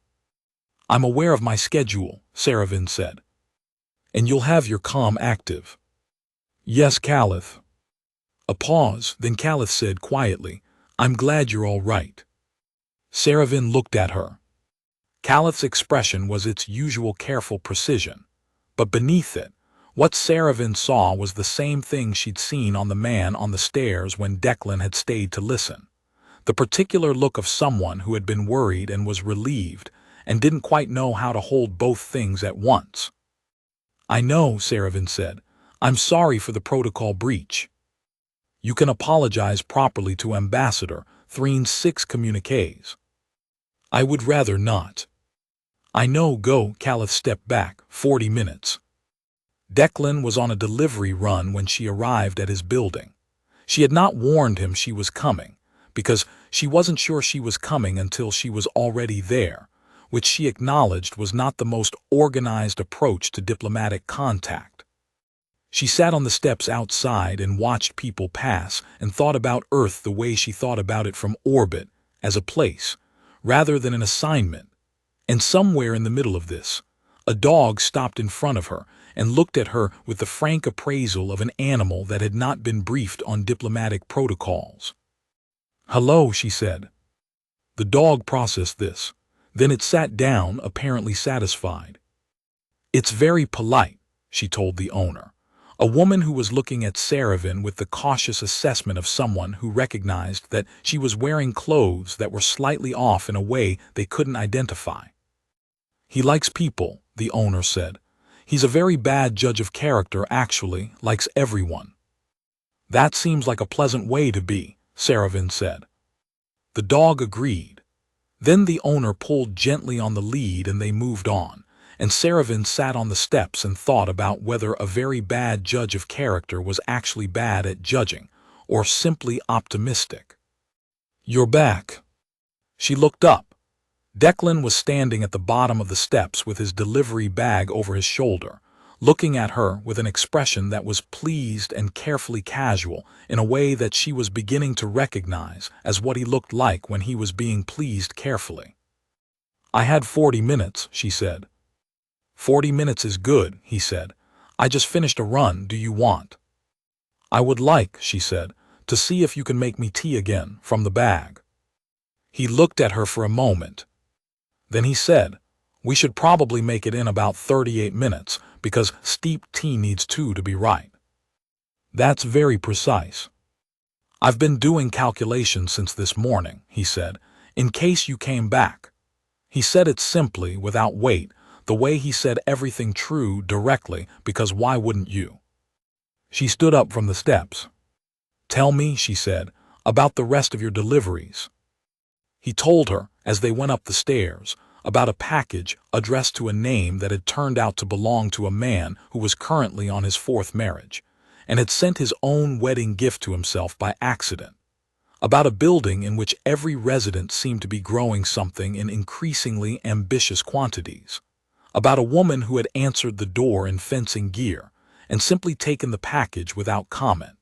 I'm aware of my schedule," Saravin said. "And you'll have your comm active." "Yes, Calith." A pause, then Calith said quietly, "I'm glad you're all right." Saravin looked at her. Calith's expression was its usual careful precision, but beneath it, what Saravin saw was the same thing she'd seen on the man on the stairs when Declan had stayed to listen. The particular look of someone who had been worried and was relieved and didn't quite know how to hold both things at once. "I know," Saravin said. "I'm sorry for the protocol breach." "You can apologize properly to Ambassador Threen's 6 communiques." "I would rather not." "I know, go." Calith stepped back, 40 minutes. Declan was on a delivery run when she arrived at his building. She had not warned him she was coming, because she wasn't sure she was coming until she was already there, which she acknowledged was not the most organized approach to diplomatic contact. She sat on the steps outside and watched people pass and thought about Earth the way she thought about it from orbit, as a place, rather than an assignment. And somewhere in the middle of this, a dog stopped in front of her and looked at her with the frank appraisal of an animal that had not been briefed on diplomatic protocols. "Hello," she said. The dog processed this. Then it sat down, apparently satisfied. "It's very polite," she told the owner, a woman who was looking at Saravan with the cautious assessment of someone who recognized that she was wearing clothes that were slightly off in a way they couldn't identify. "He likes people," the owner said. "He's a very bad judge of character, actually, likes everyone." "That seems like a pleasant way to be," Saravan said. The dog agreed. Then the owner pulled gently on the lead and they moved on, and Saravan sat on the steps and thought about whether a very bad judge of character was actually bad at judging, or simply optimistic. "You're back." She looked up. Declan was standing at the bottom of the steps with his delivery bag over his shoulder, looking at her with an expression that was pleased and carefully casual in a way that she was beginning to recognize as what he looked like when he was being pleased carefully. "I had 40 minutes, she said. 40 minutes is good, he said. "I just finished a run, do you want?" "I would like," she said, "to see if you can make me tea again from the bag." He looked at her for a moment. Then he said, "We should probably make it in about 38 minutes, because steeped tea needs 2 to be right." "That's very precise." "I've been doing calculations since this morning," he said, "in case you came back." He said it simply, without weight, the way he said everything true directly, because why wouldn't you? She stood up from the steps. "Tell me," she said, "about the rest of your deliveries." He told her, as they went up the stairs, about a package addressed to a name that had turned out to belong to a man who was currently on his 4th marriage, and had sent his own wedding gift to himself by accident, about a building in which every resident seemed to be growing something in increasingly ambitious quantities, about a woman who had answered the door in fencing gear and simply taken the package without comment.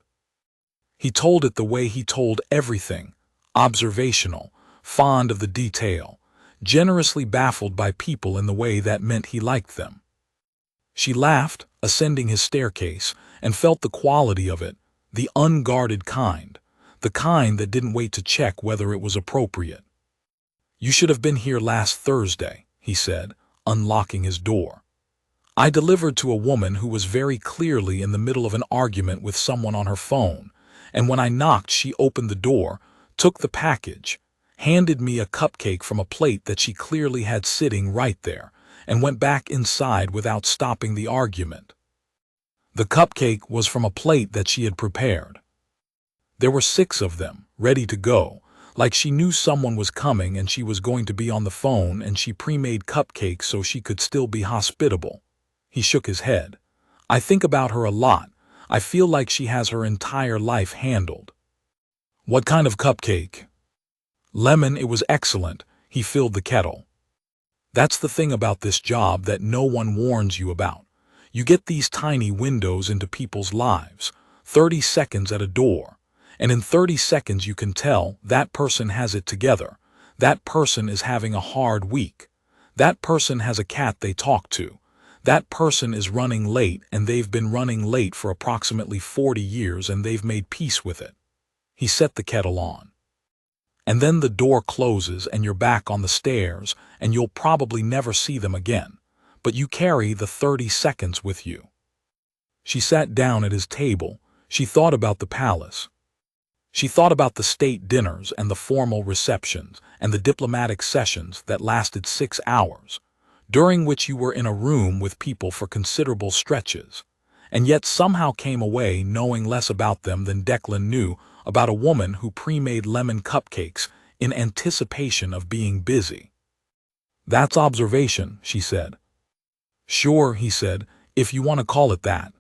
He told it the way he told everything, observational, fond of the detail, generously baffled by people in the way that meant he liked them. She laughed, ascending his staircase, and felt the quality of it, the unguarded kind, the kind that didn't wait to check whether it was appropriate. "You should have been here last Thursday," he said, unlocking his door. "I delivered to a woman who was very clearly in the middle of an argument with someone on her phone, and when I knocked she opened the door, took the package, handed me a cupcake from a plate that she clearly had sitting right there, and went back inside without stopping the argument. The cupcake was from a plate that she had prepared. There were 6 of them, ready to go, like she knew someone was coming and she was going to be on the phone, and she pre-made cupcakes so she could still be hospitable." He shook his head. "I think about her a lot. I feel like she has her entire life handled." "What kind of cupcake?" "Lemon, it was excellent." He filled the kettle. "That's the thing about this job that no one warns you about. You get these tiny windows into people's lives, 30 seconds at a door, and in 30 seconds you can tell that person has it together, that person is having a hard week, that person has a cat they talk to, that person is running late and they've been running late for approximately 40 years and they've made peace with it." He set the kettle on. "And then the door closes and you're back on the stairs and you'll probably never see them again, but you carry the 30 seconds with you." She sat down at his table. She thought about the palace. She thought about the state dinners and the formal receptions and the diplomatic sessions that lasted 6 hours, during which you were in a room with people for considerable stretches, and yet somehow came away knowing less about them than Declan knew about a woman who pre-made lemon cupcakes in anticipation of being busy. "That's observation," she said. "Sure," he said, "if you want to call it that."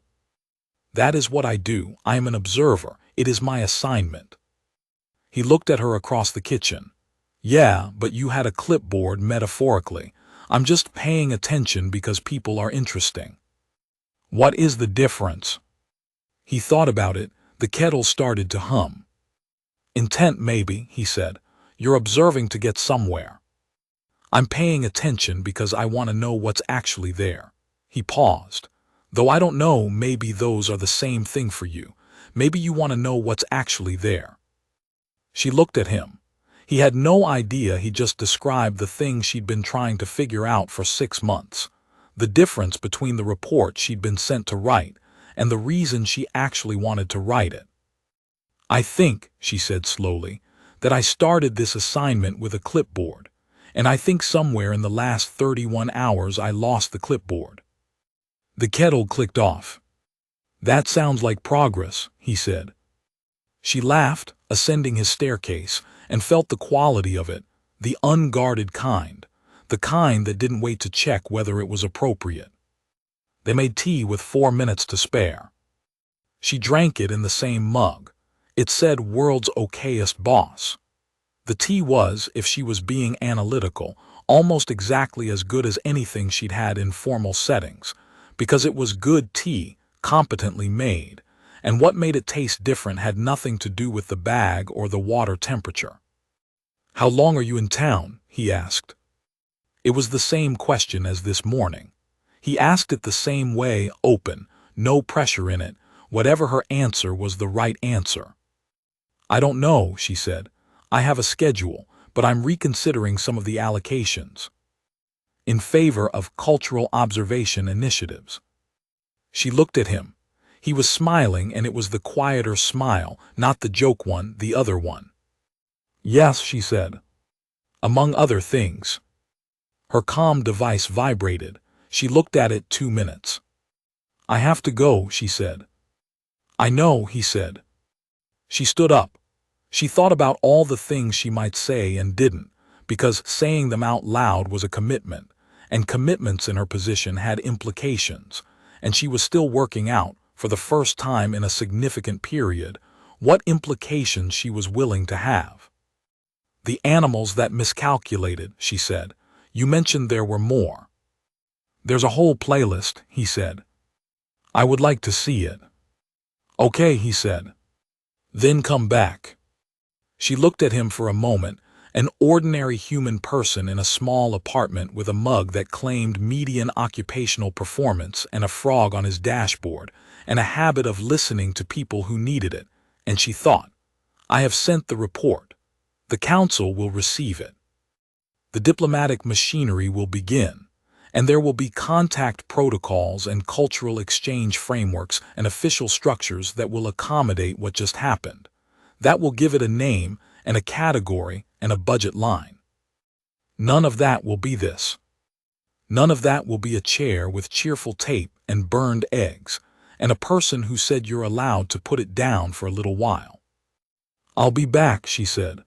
"That is what I do. I am an observer. It is my assignment." He looked at her across the kitchen. "Yeah, but you had a clipboard metaphorically. I'm just paying attention because people are interesting." "What is the difference?" He thought about it. The kettle started to hum. Intent, maybe, he said. You're observing to get somewhere. I'm paying attention because I want to know what's actually there. He paused. Though I don't know, maybe those are the same thing for you. Maybe you want to know what's actually there. She looked at him. He had no idea he just described the thing she'd been trying to figure out for 6 months. The difference between the report she'd been sent to write and the reason she actually wanted to write it. I think, she said slowly, that I started this assignment with a clipboard, and I think somewhere in the last 31 hours I lost the clipboard. The kettle clicked off. That sounds like progress, he said. She laughed, ascending his staircase, and felt the quality of it, the unguarded kind, the kind that didn't wait to check whether it was appropriate. They made tea with 4 minutes to spare. She drank it in the same mug. It said world's okayest boss. The tea was, if she was being analytical, almost exactly as good as anything she'd had in formal settings, because it was good tea, competently made, and what made it taste different had nothing to do with the bag or the water temperature. How long are you in town? He asked. It was the same question as this morning. He asked it the same way, open, no pressure in it. Whatever her answer was the right answer. I don't know, she said. I have a schedule, but I'm reconsidering some of the allocations. In favor of cultural observation initiatives. She looked at him. He was smiling, and it was the quieter smile, not the joke one, the other one. Yes, she said. Among other things. Her comm device vibrated. She looked at it 2 minutes. I have to go, she said. I know, he said. She stood up. She thought about all the things she might say and didn't, because saying them out loud was a commitment, and commitments in her position had implications, and she was still working out, for the first time in a significant period, what implications she was willing to have. The animals that miscalculated, she said. You mentioned there were more. There's a whole playlist, he said. I would like to see it. Okay, he said. Then come back. She looked at him for a moment, an ordinary human person in a small apartment with a mug that claimed median occupational performance and a frog on his dashboard, and a habit of listening to people who needed it, and she thought, I have sent the report. The council will receive it. The diplomatic machinery will begin, and there will be contact protocols and cultural exchange frameworks and official structures that will accommodate what just happened. That will give it a name and a category and a budget line. None of that will be this. None of that will be a chair with cheerful tape and burned eggs, and a person who said you're allowed to put it down for a little while. I'll be back, she said.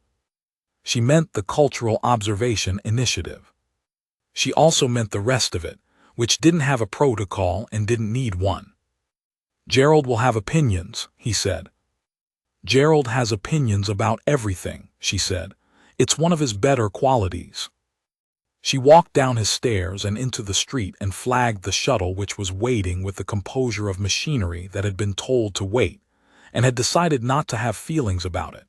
She meant the Cultural Observation Initiative. She also meant the rest of it, which didn't have a protocol and didn't need one. Gerald will have opinions, he said. Gerald has opinions about everything, she said. It's one of his better qualities. She walked down his stairs and into the street and flagged the shuttle, which was waiting with the composure of machinery that had been told to wait and had decided not to have feelings about it.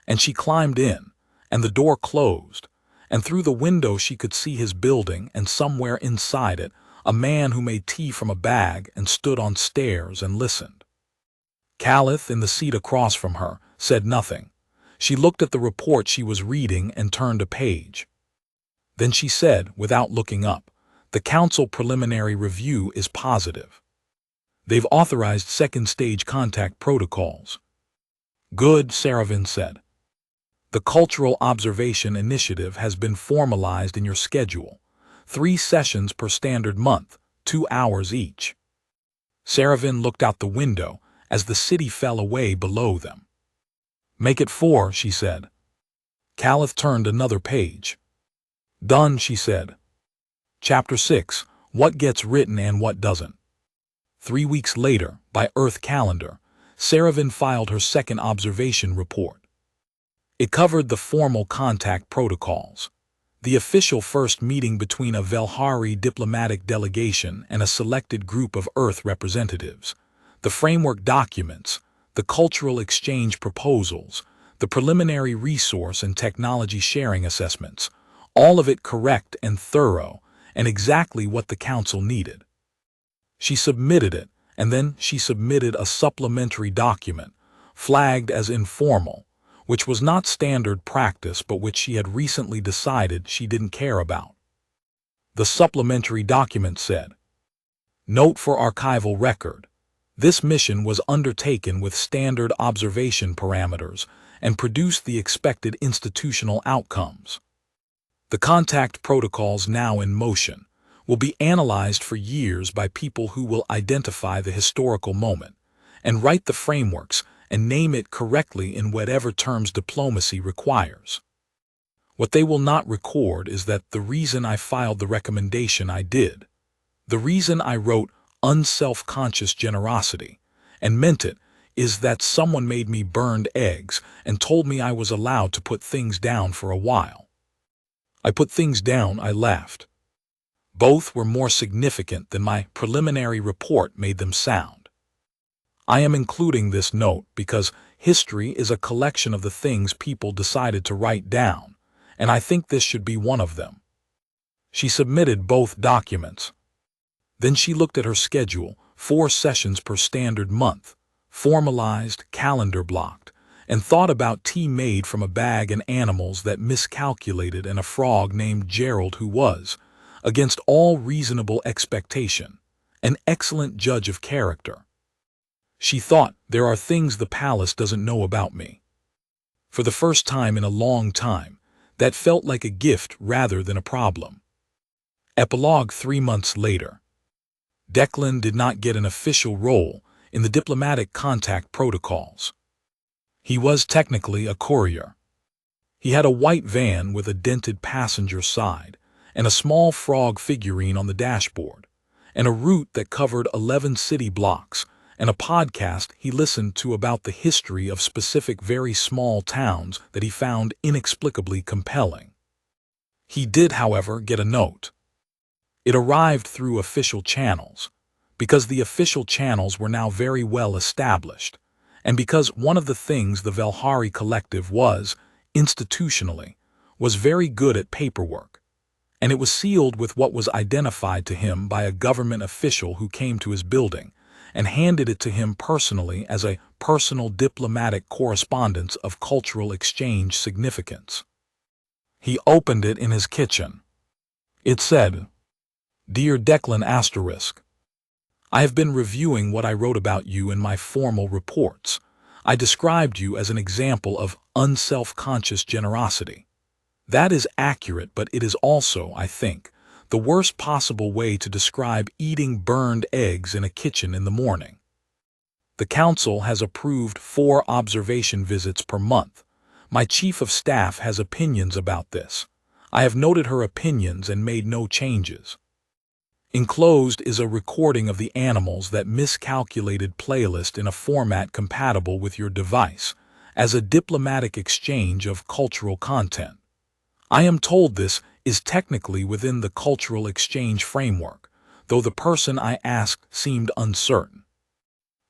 And she climbed in, and the door closed, and through the window she could see his building, and somewhere inside it, a man who made tea from a bag and stood on stairs and listened. Caliph, in the seat across from her, said nothing. She looked at the report she was reading and turned a page. Then she said, without looking up, the council preliminary review is positive. They've authorized second-stage contact protocols. Good, Saravin said. The Cultural Observation Initiative has been formalized in your schedule. 3 sessions per standard month, 2 hours each. Saravin looked out the window as the city fell away below them. Make it 4, she said. Caliph turned another page. Done, she said. Chapter 6, What Gets Written and What Doesn't. 3 weeks later, by Earth calendar, Saravin filed her second observation report. It covered the formal contact protocols, the official first meeting between a Velhari diplomatic delegation and a selected group of Earth representatives, The framework documents, the cultural exchange proposals, the preliminary resource and technology sharing assessments, all of it correct and thorough, and exactly what the council needed. She submitted it, and then she submitted a supplementary document, flagged as informal, which was not standard practice but which she had recently decided she didn't care about. The supplementary document said, "Note for archival record. This mission was undertaken with standard observation parameters and produced the expected institutional outcomes. The contact protocols now in motion will be analyzed for years by people who will identify the historical moment and write the frameworks and name it correctly in whatever terms diplomacy requires. What they will not record is that the reason I filed the recommendation I did, the reason I wrote unself-conscious generosity and meant it, is that someone made me burned eggs and told me I was allowed to put things down for a while. I put things down, I laughed. Both were more significant than my preliminary report made them sound. I am including this note because history is a collection of the things people decided to write down, and I think this should be one of them." She submitted both documents. Then she looked at her schedule, 4 sessions per standard month, formalized, calendar blocked, and thought about tea made from a bag and animals that miscalculated and a frog named Gerald who was, against all reasonable expectation, an excellent judge of character. She thought, there are things the palace doesn't know about me. For the first time in a long time, that felt like a gift rather than a problem. Epilogue 3 months later. Declan did not get an official role in the diplomatic contact protocols. He was technically a courier. He had a white van with a dented passenger side, and a small frog figurine on the dashboard, and a route that covered 11 city blocks, and a podcast he listened to about the history of specific very small towns that he found inexplicably compelling. He did, however, get a note. It arrived through official channels, because the official channels were now very well established, and because one of the things the Velhari Collective was, institutionally, was very good at paperwork, and it was sealed with what was identified to him by a government official who came to his building and handed it to him personally as a personal diplomatic correspondence of cultural exchange significance. He opened it in his kitchen. It said, "Dear Declan ***, I have been reviewing what I wrote about you in my formal reports. I described you as an example of unself-conscious generosity. That is accurate, but it is also, I think, the worst possible way to describe eating burned eggs in a kitchen in the morning. The council has approved 4 observation visits per month. My chief of staff has opinions about this. I have noted her opinions and made no changes. Enclosed is a recording of the animals that miscalculated playlist in a format compatible with your device, as a diplomatic exchange of cultural content. I am told this is technically within the cultural exchange framework, though the person I asked seemed uncertain.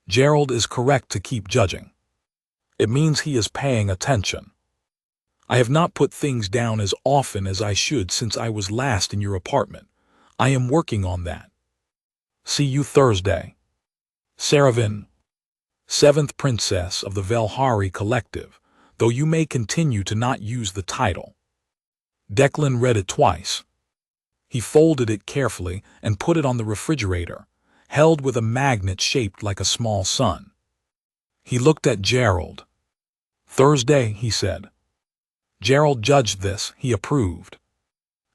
Gerald is correct to keep judging. It means he is paying attention. I have not put things down as often as I should since I was last in your apartment. I am working on that. See you Thursday. Saravin, 7th Princess of the Velhari Collective, though you may continue to not use the title." Declan read it twice. He folded it carefully and put it on the refrigerator, held with a magnet shaped like a small sun. He looked at Gerald. "Thursday," he said. Gerald judged this, he approved.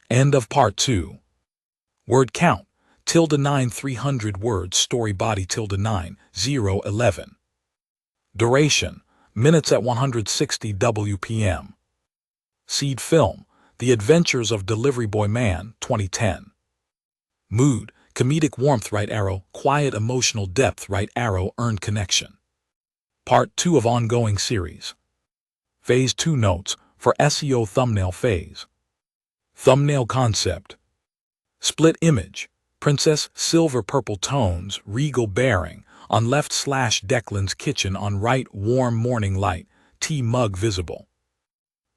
End of Part 2. Word count, ~9 300 words story body ~9 0 11. Duration, minutes at 160 WPM. Seed film, The Adventures of Delivery Boy Man, 2010. Mood, comedic warmth right arrow, quiet emotional depth right arrow, earned connection. Part 2 of ongoing series. Phase 2 notes for SEO thumbnail phase. Thumbnail concept. Split image, princess, silver purple tones, regal bearing, On left / Declan's kitchen, on right warm morning light, tea mug visible.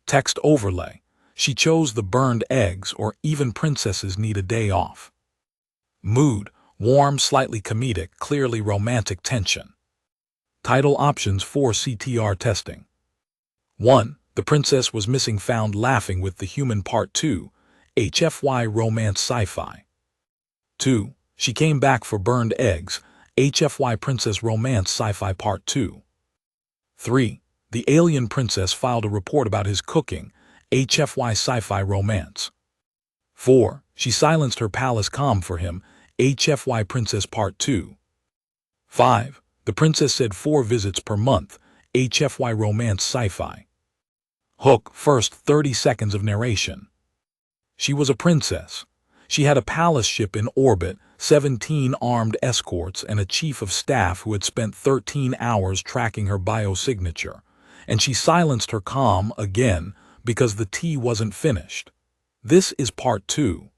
Text overlay. She chose the burned eggs, or even princesses need a day off. Mood. Warm, slightly comedic, clearly romantic tension. Title options for CTR testing. 1. The princess was missing, found laughing with the human. Part-2. HFY romance sci-fi. 2. She came back for burned eggs. HFY princess romance sci-fi. Part-2. 3. The alien princess filed a report about his cooking. HFY sci-fi romance. 4. She silenced her palace calm for him. HFY princess. Part-2. 5. The princess said 4 visits per month. HFY romance sci-fi. Hook. First 30 seconds of narration. She was a princess. She had a palace ship in orbit, 17 armed escorts, and a chief of staff who had spent 13 hours tracking her biosignature. And she silenced her calm again because the tea wasn't finished. This is Part 2.